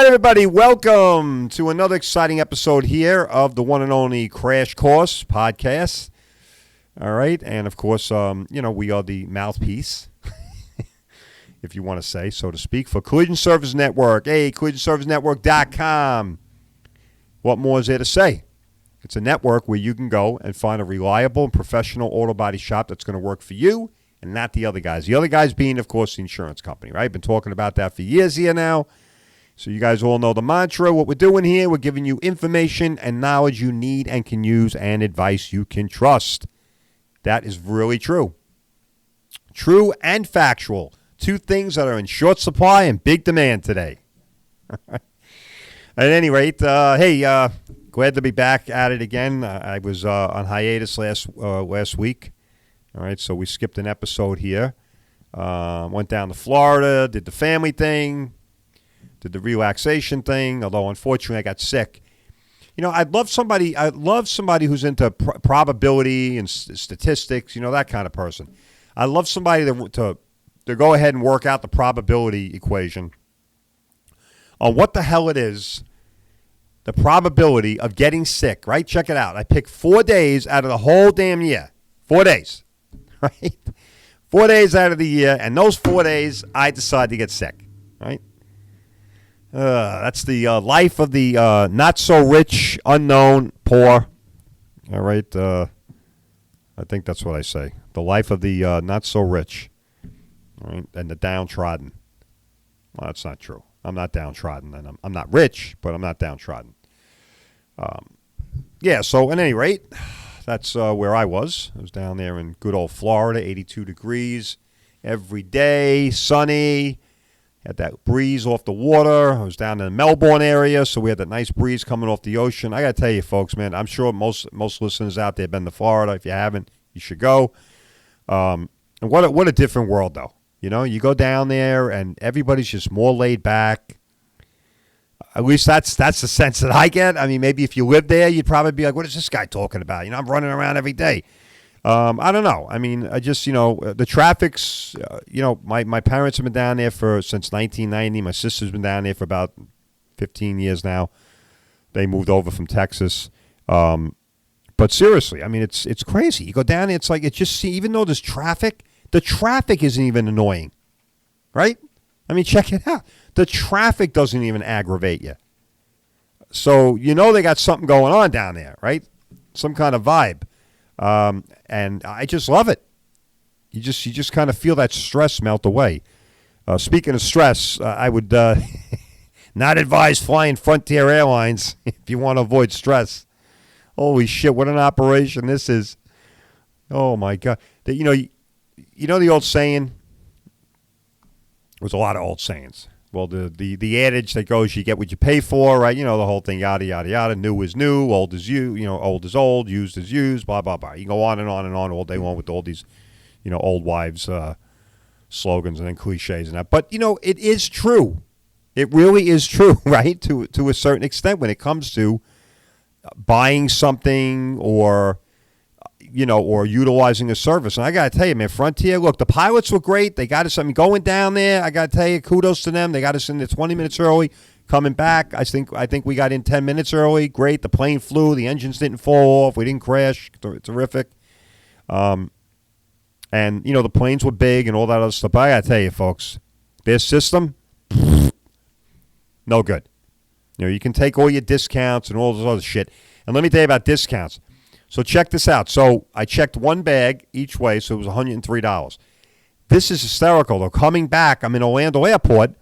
right, everybody, welcome to another exciting episode here of the one and only Crash Course podcast. All right, and of course, we are the mouthpiece, if you want to say, so to speak, for Collision Service Network. Hey, collisionservicenetwork.com. What more is there to say? It's a network where you can go and find a reliable and professional auto body shop that's going to work for you and not the other guys. The other guys being, of course, the insurance company, right? Been talking about that for years here now. So you guys all know the mantra. What we're doing here, we're giving you information and knowledge you need and can use and advice you can trust. That is really true. True and factual. Two things that are in short supply and big demand today. At any rate, glad to be back at it again. I was on hiatus last week. All right, so we skipped an episode here. Went down to Florida, did the family thing. Did the relaxation thing, although unfortunately I got sick. You know, I'd love somebody who's into probability and statistics, that kind of person. I love somebody to go ahead and work out the probability equation on what the hell it is, the probability of getting sick, right? Check it out. I picked 4 days out of the whole damn year. 4 days, right? 4 days out of the year, and those 4 days I decided to get sick, right? That's the life of the not-so-rich, unknown, poor. All right. I think that's what I say. The life of the not-so-rich, all right, and the downtrodden. Well, that's not true. I'm not downtrodden, and I'm not rich, but I'm not downtrodden. So at any rate, that's where I was. I was down there in good old Florida, 82 degrees every day, sunny. Had that breeze off the water. I was down in the Melbourne area, so we had that nice breeze coming off the ocean. I got to tell you, folks, man, I'm sure most listeners out there have been to Florida. If you haven't, you should go. And what a different world, though. You go down there, and everybody's just more laid back. At least that's the sense that I get. I mean, maybe if you lived there, you'd probably be like, what is this guy talking about? I'm running around every day. I don't know. I mean, I just, the traffic's, my parents have been down there since 1990. My sister's been down there for about 15 years now. They moved over from Texas. But seriously, I mean, it's crazy. You go down there, it's like, even though there's traffic, the traffic isn't even annoying, right? I mean, check it out. The traffic doesn't even aggravate you. So, they got something going on down there, right? Some kind of vibe. And I just love it. You just kind of feel that stress melt away. Speaking of stress, I would not advise flying Frontier Airlines if you want to avoid stress. Holy shit, what an operation this is. Oh, my God. You know the old saying? There's a lot of old sayings. Well, the adage that goes, you get what you pay for, right? The whole thing, yada, yada, yada. New is new, old is old is old, used is used, blah, blah, blah. You can go on and on and on all day long with all these, old wives' slogans and then cliches and that. But, it is true. It really is true, right? To a certain extent when it comes to buying something or utilizing a service. And I got to tell you, man, Frontier, look, the pilots were great. They got us something going down there. I got to tell you, kudos to them. They got us in there 20 minutes early. Coming back, I think we got in 10 minutes early. Great. The plane flew. The engines didn't fall off. We didn't crash. Terrific. And, the planes were big and all that other stuff. But I got to tell you, folks, their system, no good. You can take all your discounts and all this other shit. And let me tell you about discounts. So check this out. So I checked one bag each way, so it was $103. This is hysterical, though. Coming back, I'm in Orlando Airport,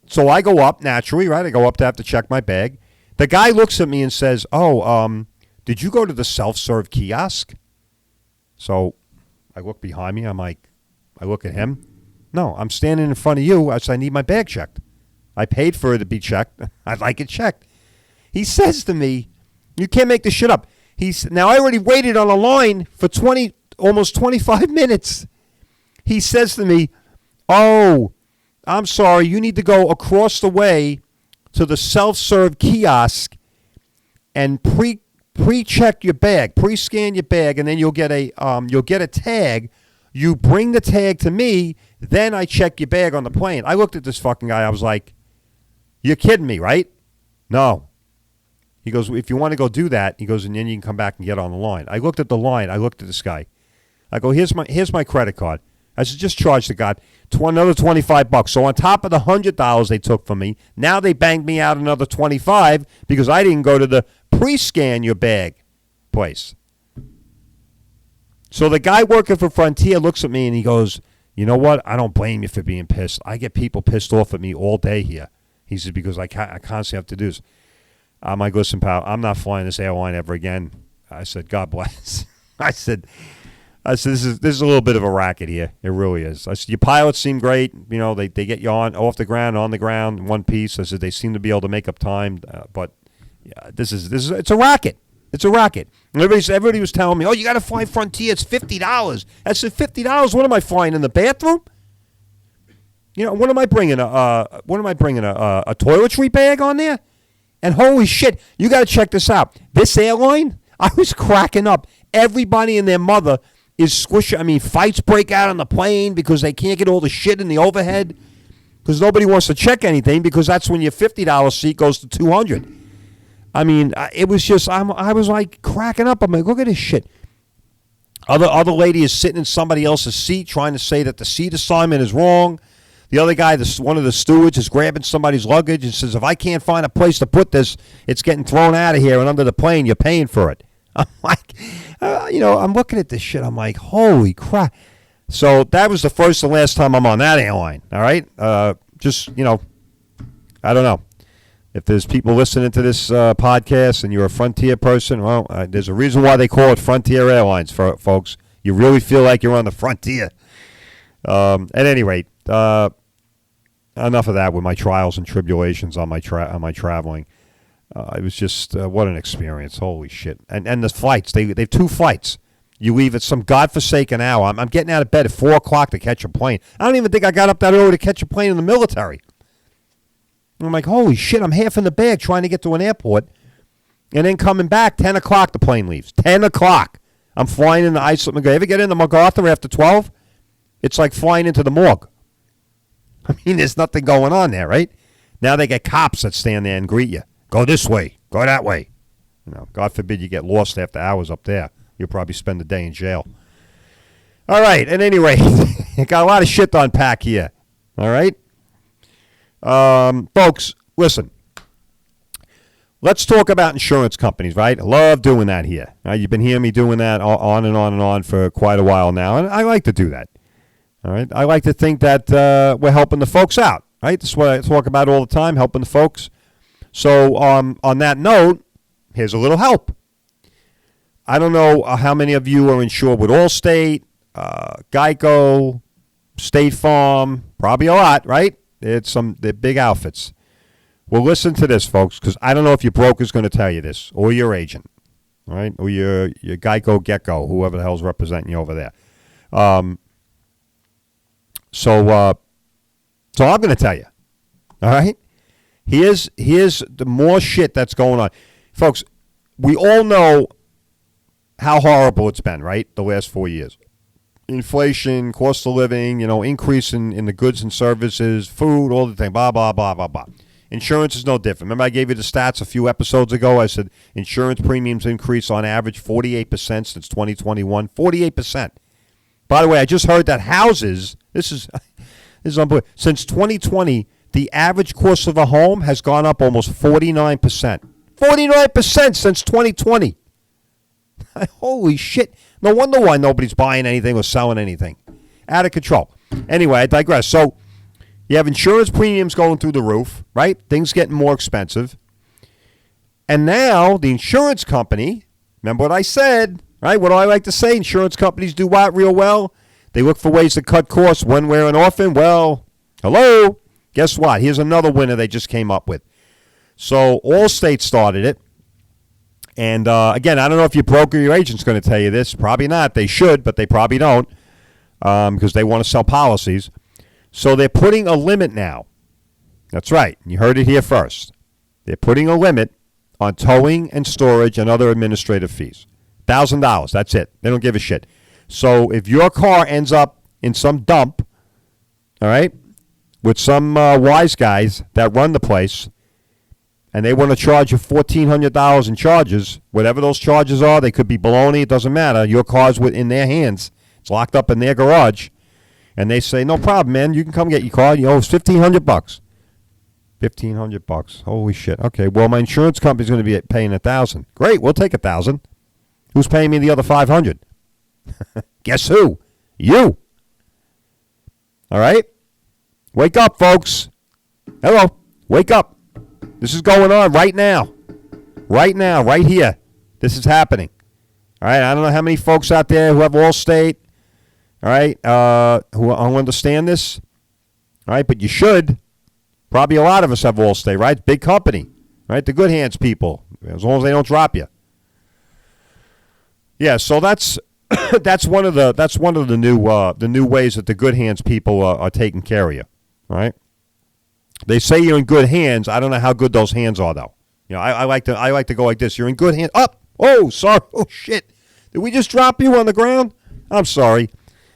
so I go up naturally, right? I go up to have to check my bag. The guy looks at me and says, did you go to the self-serve kiosk? So I look behind me. I look at him. No, I'm standing in front of you. I need my bag checked. I paid for it to be checked. I'd like it checked. He says to me, you can't make this shit up. Now, I already waited on a line for almost 25 minutes. He says to me, oh, I'm sorry, you need to go across the way to the self-serve kiosk and pre-check your bag, pre-scan your bag, and then you'll get a tag. You bring the tag to me, then I check your bag on the plane. I looked at this fucking guy. I was like, You're kidding me, right? No. He goes, if you want to go do that, he goes, and then you can come back and get on the line. I looked at the line. I looked at this guy. I go, here's my credit card. I said, just charge the guy another $25. So on top of the $100 they took from me, now they banged me out another $25 because I didn't go to the pre-scan your bag place. So the guy working for Frontier looks at me and he goes, you know what? I don't blame you for being pissed. I get people pissed off at me all day here. He said, because I constantly have to do this. I'm like, listen, pal, I'm not flying this airline ever again. I said, God bless. I said, this is a little bit of a racket here. It really is. I said, your pilots seem great. You know, they get you off the ground, on the ground, in one piece. I said, they seem to be able to make up time. But yeah, it's a racket. It's a racket. Everybody was telling me, oh, you got to fly Frontier. It's $50. I said, $50? What am I flying, in the bathroom? You know, what am I bringing? A toiletry bag on there? And holy shit, you got to check this out. This airline, I was cracking up. Everybody and their mother is squishing. I mean, fights break out on the plane because they can't get all the shit in the overhead because nobody wants to check anything because that's when your $50 seat goes to $200. I mean, it was just, I was like cracking up. I'm like, look at this shit. Other lady is sitting in somebody else's seat trying to say that the seat assignment is wrong. The other guy, one of the stewards, is grabbing somebody's luggage and says, if I can't find a place to put this, it's getting thrown out of here and under the plane. You're paying for it. I'm like, I'm looking at this shit. I'm like, holy crap. So that was the first and last time I'm on that airline. All right. I don't know. If there's people listening to this podcast and you're a Frontier person, well, there's a reason why they call it Frontier Airlines, folks. You really feel like you're on the frontier. At any rate, enough of that with my trials and tribulations on my traveling. It was just what an experience. Holy shit. And the flights, they have 2 flights. You leave at some godforsaken hour. I'm getting out of bed at 4 o'clock to catch a plane. I don't even think I got up that early to catch a plane in the military. I'm like, holy shit, I'm half in the bag trying to get to an airport. And then coming back, 10 o'clock the plane leaves. 10 o'clock. I'm flying in the Iceland. You ever get into MacArthur after 12? It's like flying into the morgue. I mean, there's nothing going on there, right? Now they get cops that stand there and greet you. Go this way. Go that way. God forbid you get lost after hours up there. You'll probably spend the day in jail. All right. At any rate, got a lot of shit to unpack here. All right? Folks, listen. Let's talk about insurance companies, right? I love doing that here. You've been hearing me doing that on and on and on for quite a while now, and I like to do that. All right? I like to think that we're helping the folks out, right? That's what I talk about all the time, helping the folks. So on that note, here's a little help. I don't know how many of you are insured with Allstate, Geico, State Farm, probably a lot, right? They're big outfits. Well, listen to this, folks, because I don't know if your broker's going to tell you this, or your agent, all right, or your Geico Gecko, whoever the hell's representing you over there. So I'm going to tell you, all right? Here's the more shit that's going on. Folks, we all know how horrible it's been, right, the last 4 years. Inflation, cost of living, increase in the goods and services, food, all the thing, blah, blah, blah, blah, blah. Insurance is no different. Remember I gave you the stats a few episodes ago? I said insurance premiums increase on average 48% since 2021. 48%. By the way, I just heard that houses, this is unbelievable. Since 2020, the average cost of a home has gone up almost 49%. 49% since 2020. Holy shit. No wonder why nobody's buying anything or selling anything. Out of control. Anyway, I digress. So you have insurance premiums going through the roof, right? Things getting more expensive. And now the insurance company, remember what I said, right? What do I like to say? Insurance companies do what real well? They look for ways to cut costs when we're an orphan. Well, hello. Guess what? Here's another winner they just came up with. So Allstate started it. And, again, I don't know if your broker or your agent's going to tell you this. Probably not. They should, but they probably don't because they want to sell policies. So they're putting a limit now. That's right. You heard it here first. They're putting a limit on towing and storage and other administrative fees. $1,000. That's it. They don't give a shit. So if your car ends up in some dump, all right, with some wise guys that run the place, and they want to charge you $1,400 in charges. Whatever those charges are, they could be baloney. It doesn't matter. Your car's in their hands. It's locked up in their garage. And they say, no problem, man. You can come get your car. You owe us $1,500. $1,500. Holy shit. Okay, well, my insurance company's going to be paying $1,000. Great, we'll take $1,000. Who's paying me the other $500? Guess who? You. All right? Wake up, folks. Hello. Wake up. This is going on right now. Right now, right here. This is happening. All right? I don't know how many folks out there who have Allstate, all right, who understand this. All right? But you should. Probably a lot of us have Allstate, right? Big company, right? The good hands people, as long as they don't drop you. Yeah, so that's one of the new ways that the good hands people are taking care of you, right? They say you're in good hands. I don't know how good those hands are, though. You know, I like to go like this. You're in good hands. Up. Oh, sorry. Oh shit. Did we just drop you on the ground? I'm sorry.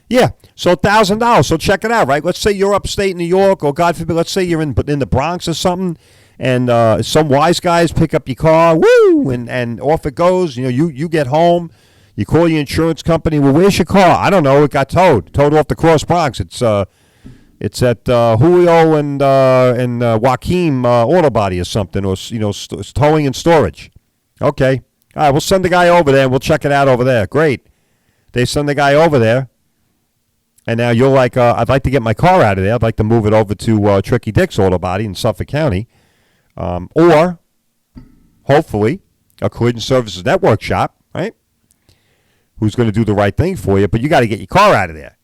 Yeah. So $1,000. So check it out, right? Let's say you're upstate New York, or God forbid, let's say you're in the Bronx or something, and some wise guys pick up your car, woo, and off it goes. You know, you get home. You call your insurance company. Well, where's your car? I don't know. It got towed off the Cross Bronx. It's at Julio and Joaquim Auto Body or something, or it's towing and storage. Okay, all right. We'll send the guy over there and we'll check it out over there. Great. They send the guy over there, and now you're like, I'd like to get my car out of there. I'd like to move it over to Tricky Dick's Auto Body in Suffolk County, or hopefully a Collision Services Network shop, right? Who's going to do the right thing for you, but you got to get your car out of there.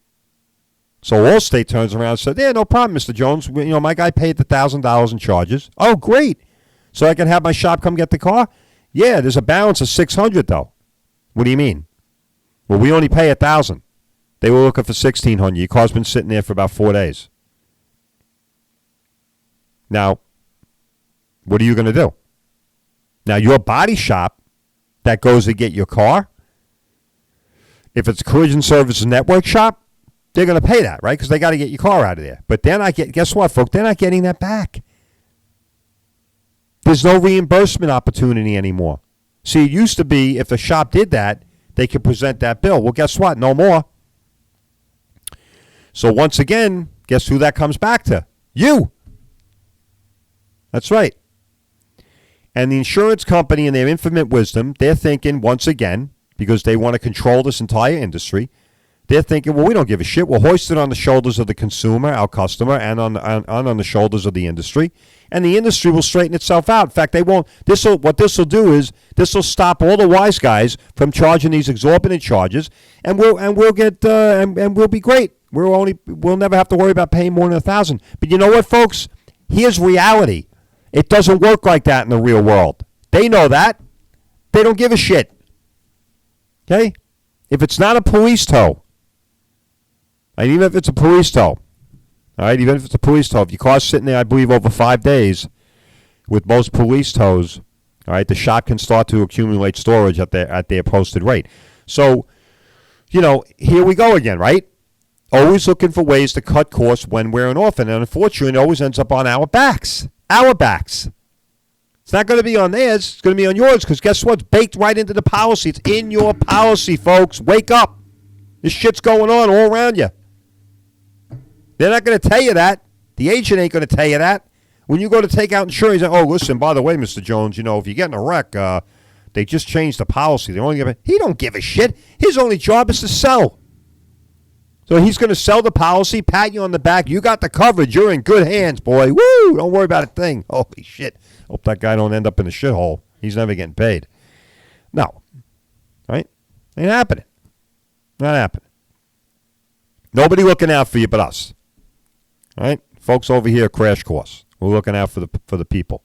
So Allstate turns around and said, yeah, no problem, Mr. Jones. My guy paid the $1,000 in charges. Oh, great. So I can have my shop come get the car? Yeah, there's a balance of $600, though. What do you mean? Well, we only pay $1,000. They were looking for $1,600. Your car's been sitting there for about 4 days. Now, what are you going to do? Now, your body shop that goes to get your car, if it's a Collision Services Network shop, they're going to pay that, right? Because they got to get your car out of there. But they're not guess what, folks? They're not getting that back. There's no reimbursement opportunity anymore. See, it used to be if the shop did that, they could present that bill. Well, guess what? No more. So once again, guess who that comes back to? You. That's right. And the insurance company, in their infinite wisdom, they're thinking, once again, because they want to control this entire industry, they're thinking, well, we don't give a shit. We'll hoist it on the shoulders of the consumer, our customer, and on the shoulders of the industry. And the industry will straighten itself out. In fact, they won't. What this will do is this will stop all the wise guys from charging these exorbitant charges, and we'll be great. We'll never have to worry about paying more than $1,000. But you know what, folks? Here's reality. It doesn't work like that in the real world. They know that. They don't give a shit. Okay? If it's not a police tow, and even if it's a police tow, all right, even if it's a police tow, if your car's sitting there, I believe, over 5 days, with most police tows, all right, the shop can start to accumulate storage at their posted rate. So, here we go again, right? Always looking for ways to cut costs when we're an orphan, and unfortunately, it always ends up on our backs. Our backs. It's not going to be on theirs. It's going to be on yours, because guess what? It's baked right into the policy. It's in your policy, folks. Wake up. This shit's going on all around you. They're not going to tell you that. The agent ain't going to tell you that. When you go to take out insurance, oh, listen, by the way, Mr. Jones, if you get in a wreck, they just changed the policy. They only he don't give a shit. His only job is to sell. So he's going to sell the policy, pat you on the back. You got the coverage. You're in good hands, boy. Woo! Don't worry about a thing. Holy shit. Hope that guy don't end up in the shithole. He's never getting paid. No. Right? Ain't happening. Not happening. Nobody looking out for you but us. All right? Folks over here, crash course. We're looking out for the people.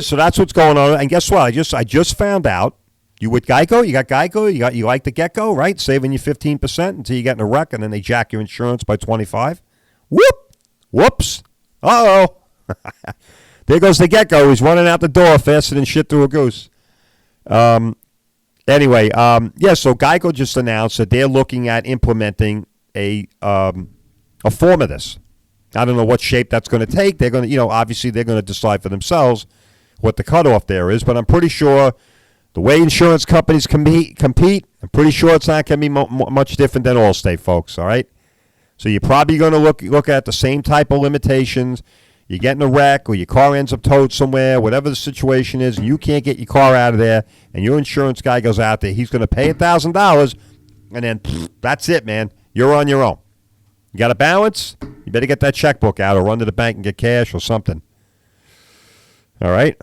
So that's what's going on. And guess what? I just found out. You with Geico? You got Geico? You like the get-go, right? Saving you 15% until you get in a wreck, and then they jack your insurance by 25%. Whoop! Whoops! Uh-oh! There goes the get-go. He's running out the door faster than shit through a goose. Anyway, so Geico just announced that they're looking at implementing a form of this. I don't know what shape that's going to take. They're going to, obviously they're going to decide for themselves what the cutoff there is. But I'm pretty sure the way insurance companies compete, I'm pretty sure it's not going to be much different than Allstate, folks, all right? So you're probably going to look at the same type of limitations. You get in a wreck or your car ends up towed somewhere, whatever the situation is, and you can't get your car out of there, and your insurance guy goes out there, he's going to pay $1,000, and then that's it, man. You're on your own. You got a balance? You better get that checkbook out or run to the bank and get cash or something. All right?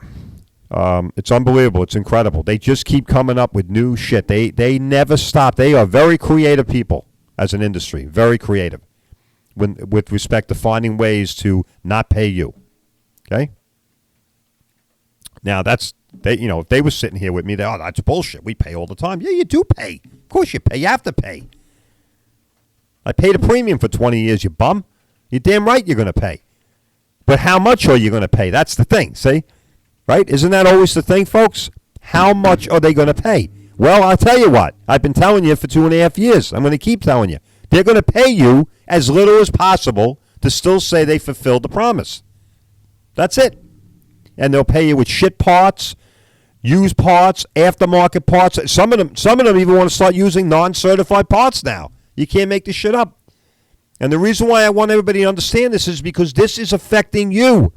It's unbelievable. It's incredible. They just keep coming up with new shit. They never stop. They are very creative people as an industry, very creative with respect to finding ways to not pay you. Okay? Now, if they were sitting here with me, that's bullshit. We pay all the time. Yeah, you do pay. Of course you pay. You have to pay. I paid a premium for 20 years, you bum. You're damn right you're going to pay. But how much are you going to pay? That's the thing, see? Right? Isn't that always the thing, folks? How much are they going to pay? Well, I'll tell you what. I've been telling you for 2.5 years. I'm going to keep telling you. They're going to pay you as little as possible to still say they fulfilled the promise. That's it. And they'll pay you with shit parts, used parts, aftermarket parts. Some of them even want to start using non-certified parts now. You can't make this shit up. And the reason why I want everybody to understand this is because this is affecting you.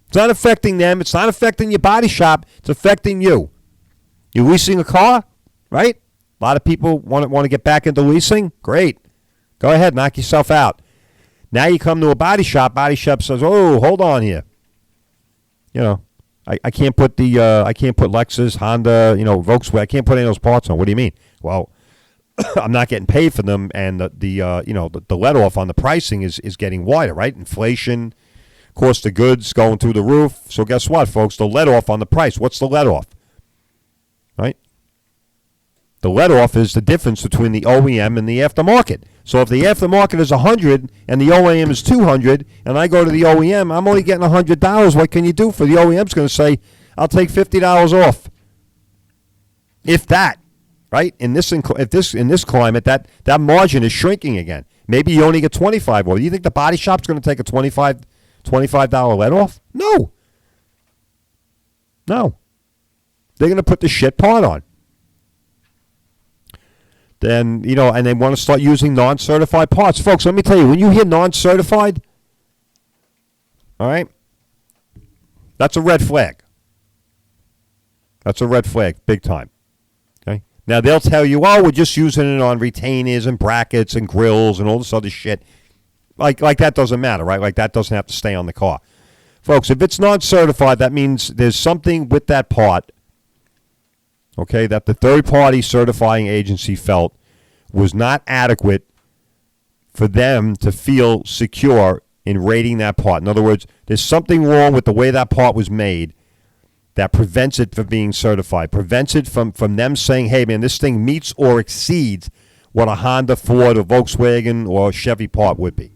It's not affecting them. It's not affecting your body shop. It's affecting you. You're leasing a car, right? A lot of people want to get back into leasing. Great. Go ahead, knock yourself out. Now you come to a body shop. Body shop says, "Oh, hold on here. I can't put Lexus, Honda, Volkswagen. I can't put any of those parts on. What do you mean? Well, I'm not getting paid for them, and the let off on the pricing is getting wider, right? Inflation, cost of goods going through the roof. So guess what, folks? The let off on the price. What's the let off? Right? The let off is the difference between the OEM and the aftermarket. So if the aftermarket is 100 and the OEM is 200, and I go to the OEM, I'm only getting $100. What can you do for the OEM's going to say, I'll take $50 off, if that. Right? In this climate, that margin is shrinking again. Maybe you only get $25 off. You think the body shop's going to take a $25 let off? No. They're going to put the shit part on. Then, and they want to start using non-certified parts. Folks, let me tell you, when you hear non-certified, all right, that's a red flag. That's a red flag, big time. Okay? Now, they'll tell you, we're just using it on retainers and brackets and grills and all this other shit. Like that doesn't matter, right? Like that doesn't have to stay on the car. Folks, if it's non-certified, that means there's something with that part, okay, that the third-party certifying agency felt was not adequate for them to feel secure in rating that part. In other words, there's something wrong with the way that part was made that prevents it from being certified, prevents it from them saying, hey, man, this thing meets or exceeds what a Honda, Ford, or Volkswagen, or Chevy part would be.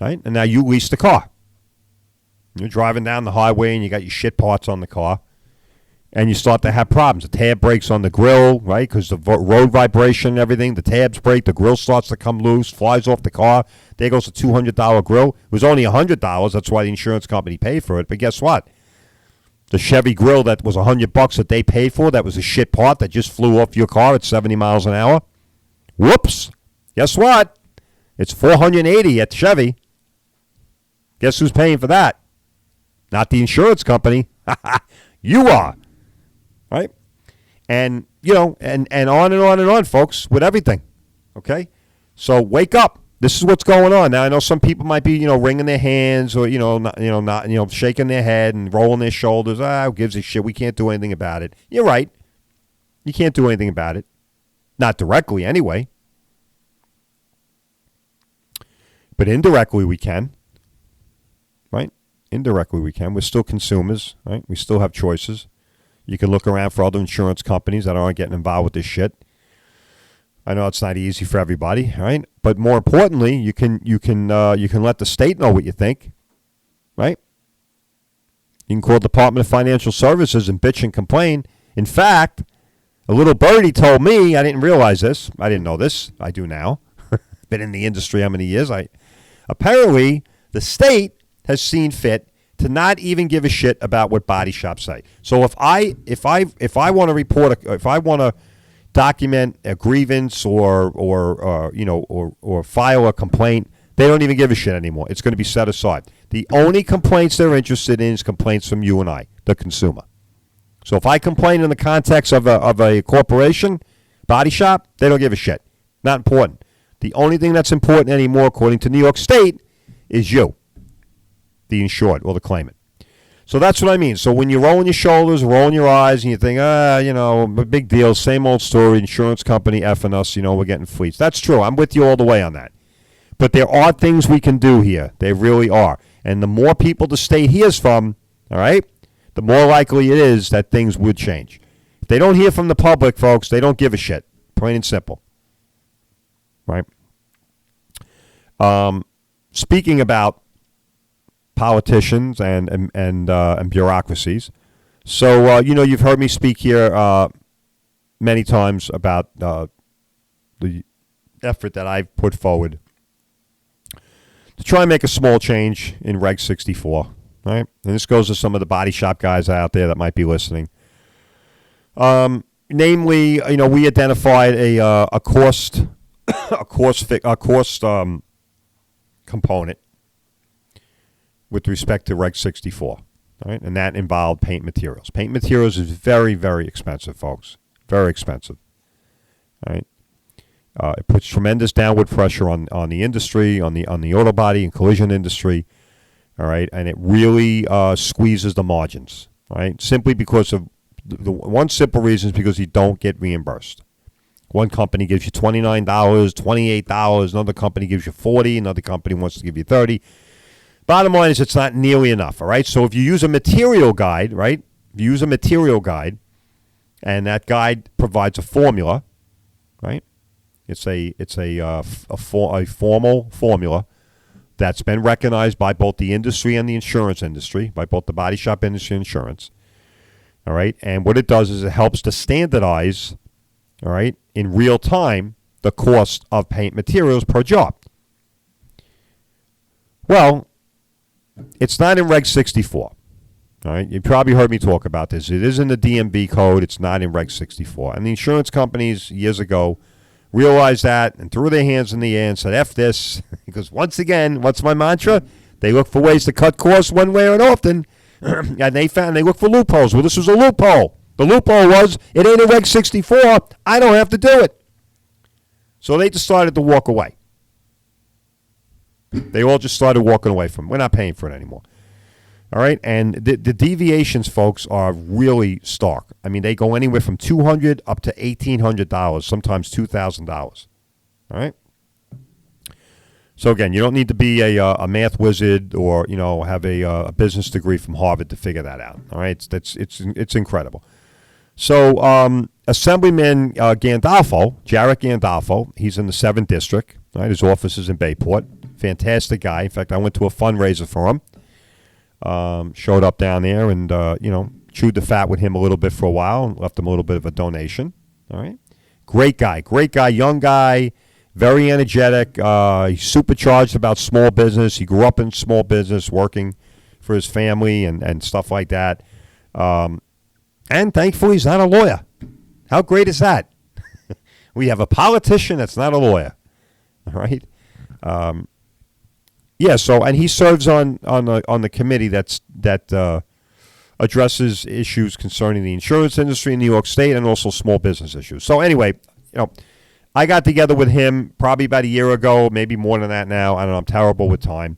Right? And now you lease the car. You're driving down the highway and you got your shit parts on the car. And you start to have problems. The tab breaks on the grill, right? Because the road vibration and everything. The tabs break. The grill starts to come loose. Flies off the car. There goes a $200 grill. It was only $100. That's why the insurance company paid for it. But guess what? The Chevy grill that was $100 that they paid for, that was a shit part that just flew off your car at 70 miles an hour. Whoops. Guess what? It's $480 at Chevy. Guess who's paying for that? Not the insurance company. You are. Right? And, and on and on and on, folks, with everything. Okay? So wake up. This is what's going on. Now, I know some people might be, wringing their hands or, not shaking their head and rolling their shoulders. Who gives a shit? We can't do anything about it. You're right. You can't do anything about it. Not directly, anyway. But indirectly, we can. Right? Indirectly, we can. We're still consumers, right? We still have choices. You can look around for other insurance companies that aren't getting involved with this shit. I know it's not easy for everybody, right? But more importantly, you can let the state know what you think, right? You can call the Department of Financial Services and bitch and complain. In fact, a little birdie told me, I didn't realize this. I didn't know this. I do now. Been in the industry how many years? Apparently, the state has seen fit to not even give a shit about what body shops say. So if I want to report, if I want to document a grievance or file a complaint, they don't even give a shit anymore. It's going to be set aside. The only complaints they're interested in is complaints from you and I, the consumer. So if I complain in the context of a corporation, body shop, they don't give a shit. Not important. The only thing that's important anymore, according to New York State, is you, the insured or the claimant. So that's what I mean. So when you're rolling your shoulders, rolling your eyes, and you think, big deal, same old story, insurance company effing us, we're getting fleeced. That's true. I'm with you all the way on that. But there are things we can do here. They really are. And the more people the state hears from, all right, the more likely it is that things would change. If they don't hear from the public, folks, they don't give a shit. Plain and simple. Right? Speaking about politicians and bureaucracies, so you've heard me speak here many times about the effort that I've put forward to try and make a small change in Reg 64. Right? And this goes to some of the body shop guys out there that might be listening. Namely, we identified a cost component with respect to Reg 64, right? And that involved paint materials. Paint materials is very, very expensive, folks. Very expensive, right? It puts tremendous downward pressure on the industry, on the auto body and collision industry, all right? And it really squeezes the margins, right? Simply because of the one simple reason is because you don't get reimbursed. One company gives you $29, $28. Another company gives you $40. Another company wants to give you $30. Bottom line is it's not nearly enough, all right? So if you use a material guide, right? If you use a material guide, and that guide provides a formula, right? It's a formal formula that's been recognized by both the industry and the insurance industry, by both the body shop industry and insurance, all right? And what it does is it helps to standardize, all right, in real time, the cost of paint materials per job. Well, it's not in Reg 64. All right, you probably heard me talk about this. It is in the DMV code. It's not in Reg 64. And the insurance companies years ago realized that and threw their hands in the air and said, F this. Because once again, what's my mantra? They look for ways to cut costs one way or often. And they look for loopholes. Well, this was a loophole. The loophole was, it ain't in Reg 64. I don't have to do it. So they decided to walk away. They all just started walking away from it. We're not paying for it anymore. All right? And the deviations, folks, are really stark. I mean, they go anywhere from $200 up to $1,800, sometimes $2,000. All right? So, again, you don't need to be a math wizard or, have a business degree from Harvard to figure that out. All right? It's incredible. So, Assemblyman Gandolfo, Jarrett Gandolfo, he's in the 7th District. Right? His office is in Bayport. Fantastic guy. In fact, I went to a fundraiser for him. Showed up down there and, chewed the fat with him a little bit for a while and left him a little bit of a donation. All right. Great guy, young guy, very energetic. He's supercharged about small business. He grew up in small business working for his family and stuff like that. And thankfully, he's not a lawyer. How great is that? We have a politician that's not a lawyer. All right. Yeah. So, and he serves on the committee that addresses issues concerning the insurance industry in New York State and also small business issues. So, anyway, I got together with him probably about a year ago, maybe more than that now. I don't know. I'm terrible with time.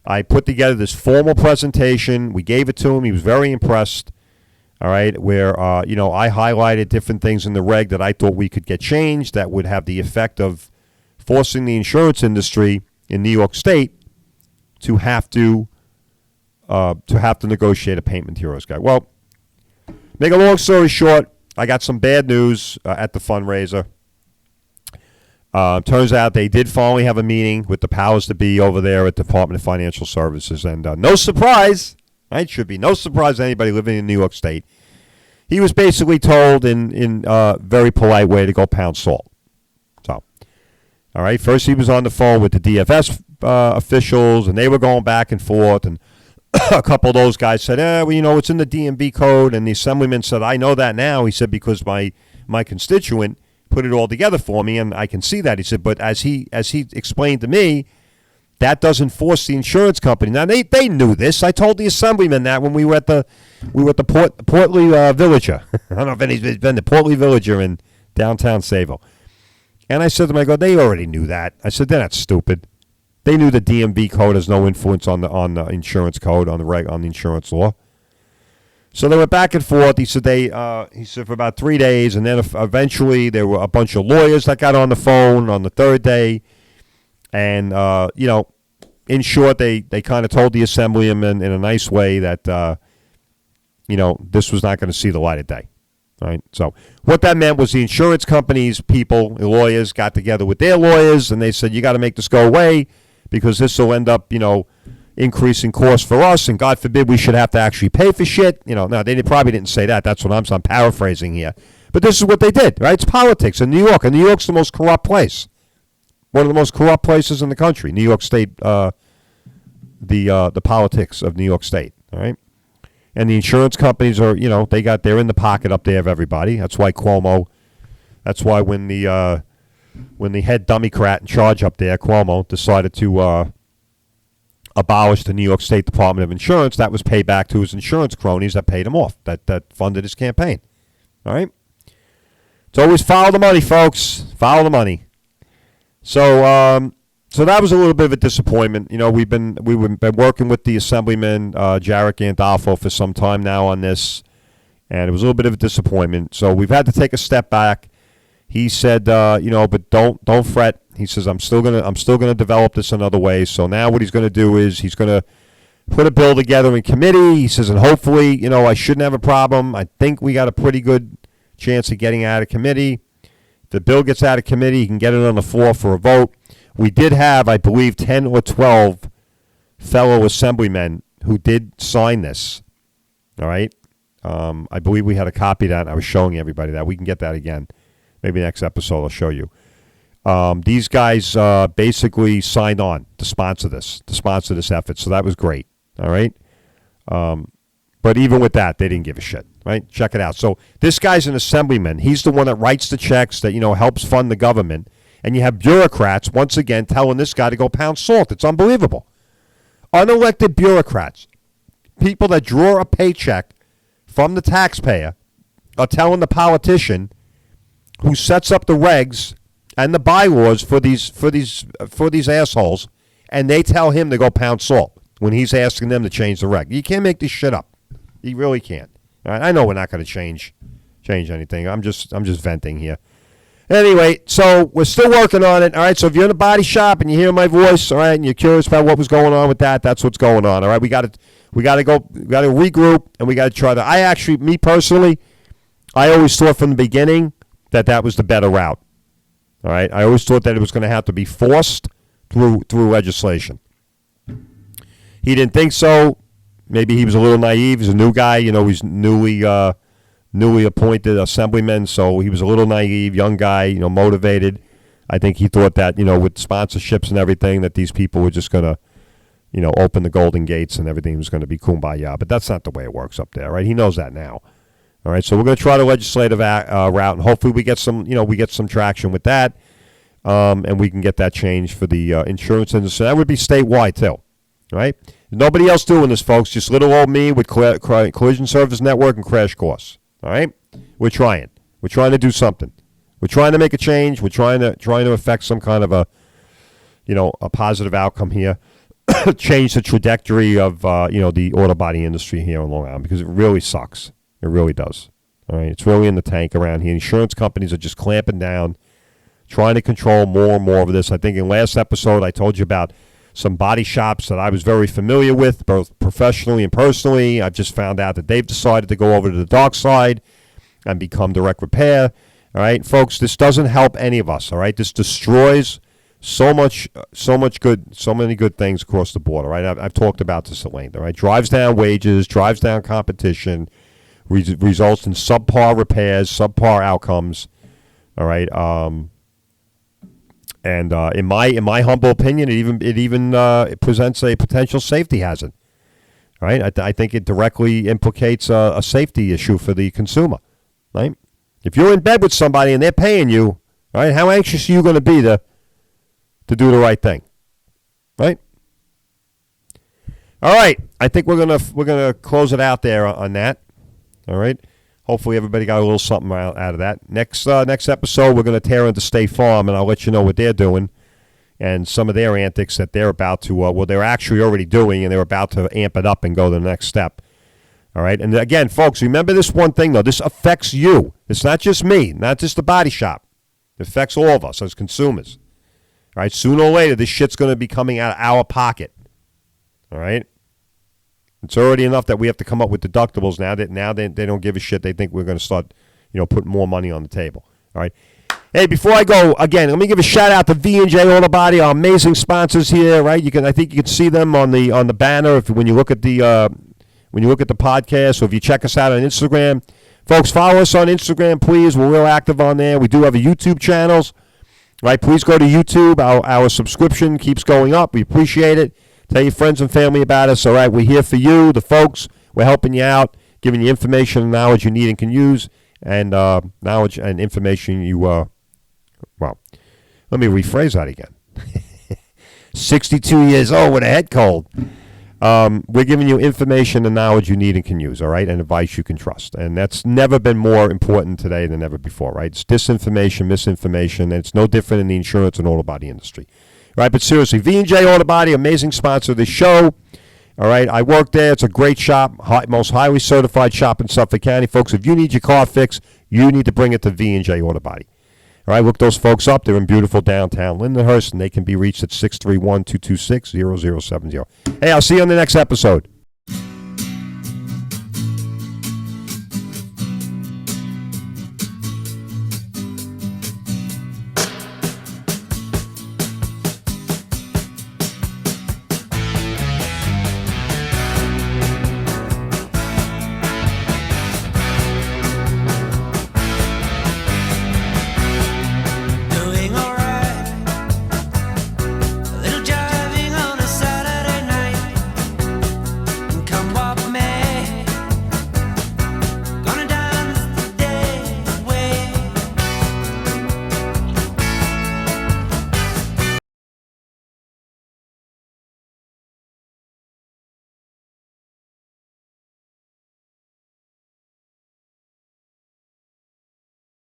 I put together this formal presentation. We gave it to him. He was very impressed. All right, where I highlighted different things in the reg that I thought we could get changed that would have the effect of forcing the insurance industry in New York State to have to negotiate a paint materials guide. Well, make a long story short, I got some bad news at the fundraiser. Turns out they did finally have a meeting with the powers to be over there at the Department of Financial Services, and no surprise, right? Should be no surprise to anybody living in New York State. He was basically told in a very polite way to go pound salt. So, all right, first he was on the phone with the DFS officials, and they were going back and forth, and a couple of those guys said, well, it's in the DMV code, and the assemblyman said, I know that now. He said, because my constituent put it all together for me, and I can see that. He said, but as he explained to me, that doesn't force the insurance company. Now, they knew this. I told the assemblyman that when we were at the Portly Villager. I don't know if anybody's been to Portly Villager in downtown Sayville. And I said to them, I go, they already knew that. I said, they're not stupid. They knew the DMV code has no influence on the insurance code, on the insurance law. So they went back and forth. He said for about 3 days, and then eventually there were a bunch of lawyers that got on the phone on the third day. And, in short, they kind of told the assemblyman in a nice way that, this was not going to see the light of day. Right? So what that meant was the insurance companies, people, the lawyers got together with their lawyers, and they said, you got to make this go away because this will end up, increasing costs for us, and God forbid we should have to actually pay for shit. No, they probably didn't say that. That's what I'm paraphrasing here. But this is what they did, right? It's politics in New York, and New York's the most corrupt place. One of the most corrupt places in the country, New York State, the politics of New York State, all right? And the insurance companies are, they're in the pocket up there of everybody. That's why Cuomo, when the head Democrat in charge up there, Cuomo, decided to abolish the New York State Department of Insurance, that was payback to his insurance cronies that paid him off, that funded his campaign, all right? So always follow the money, folks. Follow the money. So that was a little bit of a disappointment. We've been working with the Assemblyman Jarek Gandolfo for some time now on this, and it was a little bit of a disappointment. So we've had to take a step back. He said, but don't fret. He says I'm still gonna develop this another way. So now what he's gonna do is he's gonna put a bill together in committee. He says, and hopefully, I shouldn't have a problem. I think we got a pretty good chance of getting out of committee. The bill gets out of committee, he can get it on the floor for a vote. We did have, I believe, 10 or 12 fellow assemblymen who did sign this. All right? I believe we had a copy of that, and I was showing everybody that. We can get that again. Maybe next episode I'll show you. These guys basically signed on to sponsor this effort, so that was great. All right? But even with that, they didn't give a shit. Right? Check it out. So this guy's an assemblyman. He's the one that writes the checks that, helps fund the government. And you have bureaucrats, once again, telling this guy to go pound salt. It's unbelievable. Unelected bureaucrats, people that draw a paycheck from the taxpayer, are telling the politician who sets up the regs and the bylaws for these assholes, and they tell him to go pound salt when he's asking them to change the reg. You can't make this shit up. You really can't. All right? I know we're not going to change anything. I'm just venting here. Anyway, so we're still working on it. All right. So if you're in the body shop and you hear my voice, all right, and you're curious about what was going on with that, that's what's going on. All right. We got to regroup, and we got to try to. Me personally, I always thought from the beginning that was the better route. All right. I always thought that it was going to have to be forced through legislation. He didn't think so. Maybe he was a little naive. He's a new guy. He's newly appointed assemblyman, so he was a little naive, young guy, motivated. I think he thought that, with sponsorships and everything, that these people were just going to, open the golden gates and everything was going to be kumbaya. But that's not the way it works up there, right? He knows that now. All right, so we're going to try the legislative route, and hopefully we get some traction with that, and we can get that changed for the insurance industry. That would be statewide too, right? Nobody else doing this, folks. Just little old me with Collision Service Network and Crash Course. All right, we're trying. We're trying to do something. We're trying to make a change. We're trying to affect some kind of a positive outcome here. Change the trajectory of the auto body industry here in Long Island, because it really sucks. It really does. All right, it's really in the tank around here. Insurance companies are just clamping down, trying to control more and more of this. I think in last episode I told you about some body shops that I was very familiar with, both professionally and personally. I've just found out that they've decided to go over to the dark side and become direct repair. All right, folks, this doesn't help any of us. All right, this destroys so many good things across the board. All right, I've talked about this at length. All right, drives down wages, drives down competition, results in subpar repairs, subpar outcomes. All right, And in my humble opinion, it even presents a potential safety hazard. Right? I think it directly implicates a safety issue for the consumer. Right? If you're in bed with somebody and they're paying you, right? How anxious are you going to be to do the right thing? Right? All right. I think we're gonna close it out there on that. All right. Hopefully everybody got a little something out of that. Next episode, we're going to tear into State Farm, and I'll let you know what they're doing and some of their antics that they're about to, they're actually already doing, and they're about to amp it up and go to the next step. All right? And again, folks, remember this one thing, though. This affects you. It's not just me, not just the body shop. It affects all of us as consumers. All right? Sooner or later, this shit's going to be coming out of our pocket. All right? It's already enough that we have to come up with deductibles now. They don't give a shit. They think we're going to start, putting more money on the table. All right. Hey, before I go, again, let me give a shout out to V&J Auto Body, our amazing sponsors here. Right. I think you can see them on the banner when you look at the podcast, or if you check us out on Instagram. Folks, follow us on Instagram, please. We're real active on there. We do have a YouTube channels. Right. Please go to YouTube. Our subscription keeps going up. We appreciate it. Tell your friends and family about us. All right, we're here for you, the folks. We're helping you out, giving you information and knowledge you need and can use, and knowledge and information you, well, let me rephrase that again. 62 years old with a head cold. We're giving you information and knowledge you need and can use, all right, and advice you can trust. And that's never been more important today than ever before, right? It's disinformation, misinformation, and it's no different in the insurance and auto body industry. All right, but seriously, V&J Auto Body, amazing sponsor of the show. All right, I work there. It's a great shop, most highly certified shop in Suffolk County. Folks, if you need your car fixed, you need to bring it to V&J Auto Body. All right, look those folks up. They're in beautiful downtown Lindenhurst, and they can be reached at 631-226-0070. Hey, I'll see you on the next episode.